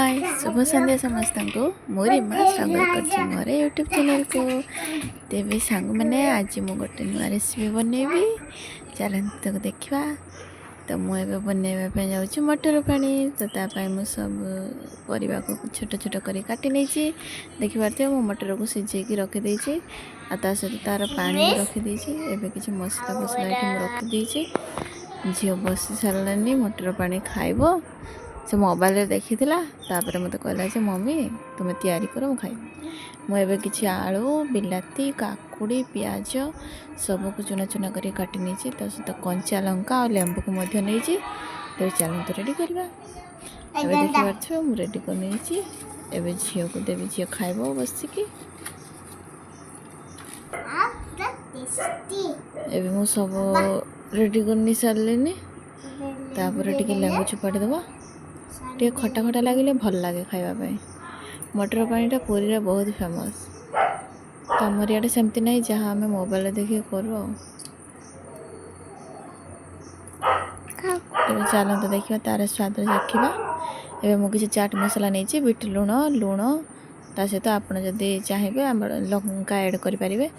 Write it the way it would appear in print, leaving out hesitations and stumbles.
हाय शुभ संध्या समस्त को मोरी माँ स्वागत कर मोर यूट्यूब चैनल को। तेरे सांग मैंने आज मु गोटे नुआ रेसिपी बनैबी चलते देखा। तो मुझे बनवाई जाऊँ मटर पानी। तो तापाई मु सब परिवा को छोट छोट कर काटी नहीं देखिपारे मु मटर को सिझे रखीदे सहित तार पानी रखीदे। एवं किसी मसला फसला ये रखीदे। झील बसी सारे मटर पानी खाइब से मोबाइल देखी तापर मत कहला मम्मी तुम्हें तैयारी कर खाई। मुझे किसी आलू बिलाती काकुड़ी पियाज सबको चुना चुना कर काटी नहीं तो सहित कंचा लंका और लेंबू को नहीं। तेरे चलते रेडी करवा। देखिए मुझे रेडी कर नहीं एवं झील को देवी झील खाइब बसिकी। एवं मु सब रेडी कर सारे तापर टे लेंबू चुपाड़ी दबा। टे खटा खटा लगे भल लगे खावाई। मटर पानीटा पुरी रे बहुत फेमस। तो आमर इे सेमती ना जहाँ आम मोबाइल देखिए करूँ। चलते देखा तार स्वाद देखा। एवं मुझे चाट मसला नहीं बीट लुण लुण ता सहित आप जदि चाहिए लंका ऐड करें।